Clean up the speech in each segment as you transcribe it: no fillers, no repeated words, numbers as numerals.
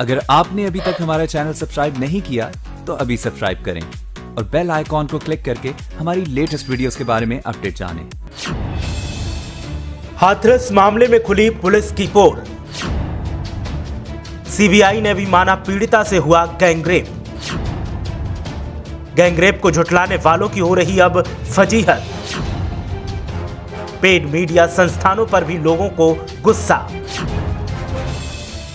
अगर आपने अभी तक हमारा चैनल सब्सक्राइब नहीं किया तो अभी सब्सक्राइब करें और बेल आइकॉन को क्लिक करके हमारी लेटेस्ट वीडियोस के बारे में अपडेट जानें। हाथरस मामले में खुली पुलिस की पोल। सीबीआई ने भी माना पीड़िता से हुआ गैंगरेप। गैंगरेप को झुठलाने वालों की हो रही अब फजीहत। पेड मीडिया संस्थानों पर भी लोगों को गुस्सा।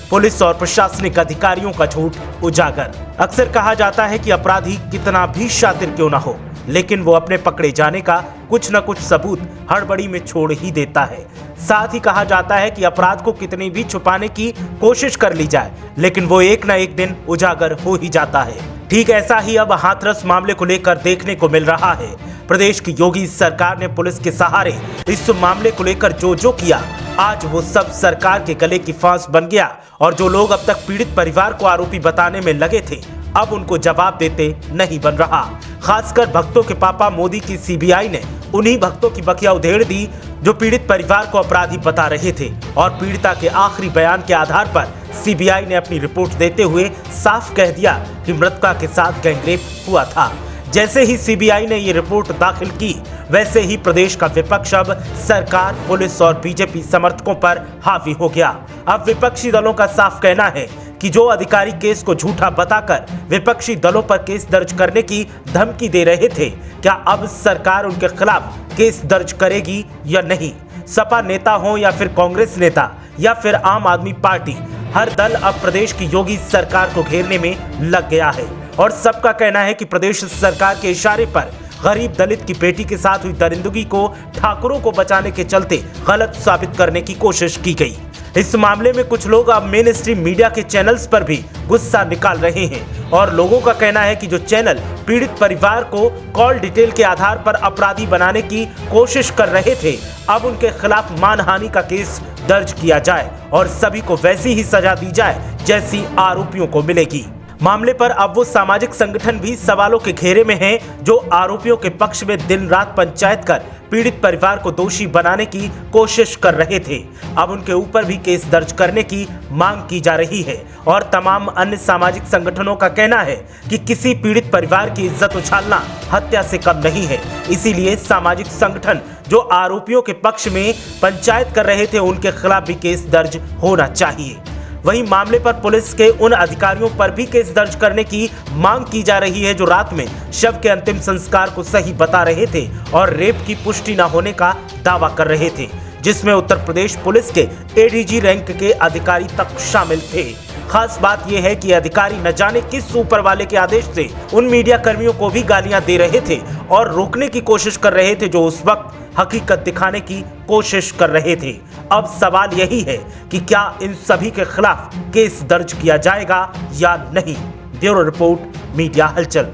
पुलिस और प्रशासनिक अधिकारियों का झूठ उजागर। अक्सर कहा जाता है कि अपराधी कितना भी शातिर क्यों ना हो, लेकिन वो अपने पकड़े जाने का कुछ न कुछ सबूत हड़बड़ी में छोड़ ही देता है। साथ ही कहा जाता है कि अपराध को कितनी भी छुपाने की कोशिश कर ली जाए, लेकिन वो एक न एक दिन उजागर हो ही जाता है। ठीक ऐसा ही अब हाथरस मामले को लेकर देखने को मिल रहा है। प्रदेश की योगी सरकार ने पुलिस के सहारे इस मामले को लेकर जो किया, आज वो सब सरकार के गले की फांस बन गया और जो लोग अब तक पीड़ित परिवार को आरोपी बताने में लगे थे, अब उनको जवाब देते नहीं बन रहा। खासकर भक्तों के पापा मोदी की सीबीआई ने उन्हीं भक्तों की बखिया उधेड़ दी जो पीड़ित परिवार को अपराधी बता रहे थे और पीड़िता के आखिरी बयान के आधार पर सीबीआई ने अपनी रिपोर्ट देते हुए साफ कह दिया कि मृतका के साथ गैंगरेप हुआ था। जैसे ही सीबीआई ने ये रिपोर्ट दाखिल की, वैसे ही प्रदेश का विपक्ष अब सरकार, पुलिस और बीजेपी समर्थकों पर हावी हो गया। अब विपक्षी दलों का साफ कहना है कि जो अधिकारी केस को झूठा बताकर विपक्षी दलों पर केस दर्ज करने की धमकी दे रहे थे, क्या अब सरकार उनके खिलाफ केस दर्ज करेगी या नहीं। सपा नेता हो या फिर कांग्रेस नेता या फिर आम आदमी पार्टी, हर दल अब प्रदेश की योगी सरकार को घेरने में लग गया है और सबका कहना है कि प्रदेश सरकार के इशारे पर गरीब दलित की बेटी के साथ हुई दरिंदगी को ठाकुरों को बचाने के चलते गलत साबित करने की कोशिश की गई। इस मामले में कुछ लोग अब मेन स्ट्रीम मीडिया के चैनल्स पर भी गुस्सा निकाल रहे हैं और लोगों का कहना है कि जो चैनल पीड़ित परिवार को कॉल डिटेल के आधार पर अपराधी बनाने की कोशिश कर रहे थे, अब उनके खिलाफ मानहानि का केस दर्ज किया जाए और सभी को वैसी ही सजा दी जाए जैसी आरोपियों को मिलेगी। मामले पर अब वो सामाजिक संगठन भी सवालों के घेरे में हैं जो आरोपियों के पक्ष में दिन रात पंचायत कर पीड़ित परिवार को दोषी बनाने की कोशिश कर रहे थे। अब उनके ऊपर भी केस दर्ज करने की मांग की जा रही है और तमाम अन्य सामाजिक संगठनों का कहना है कि किसी पीड़ित परिवार की इज्जत उछालना हत्या से कम नहीं है। इसीलिए सामाजिक संगठन जो आरोपियों के पक्ष में पंचायत कर रहे थे, उनके खिलाफ भी केस दर्ज होना चाहिए। वहीं मामले पर पुलिस के उन अधिकारियों पर भी केस दर्ज करने की मांग की जा रही है जो रात में शव के अंतिम संस्कार को सही बता रहे थे और रेप की पुष्टि न होने का दावा कर रहे थे, जिसमें उत्तर प्रदेश पुलिस के एडीजी रैंक के अधिकारी तक शामिल थे। खास बात यह है कि अधिकारी न जाने किस ऊपर वाले के आदेश से उन मीडिया कर्मियों को भी गालियां दे रहे थे और रोकने की कोशिश कर रहे थे जो उस वक्त हकीकत दिखाने की कोशिश कर रहे थे। अब सवाल यही है कि क्या इन सभी के खिलाफ केस दर्ज किया जाएगा या नहीं। ब्यूरो रिपोर्ट, मीडिया हलचल।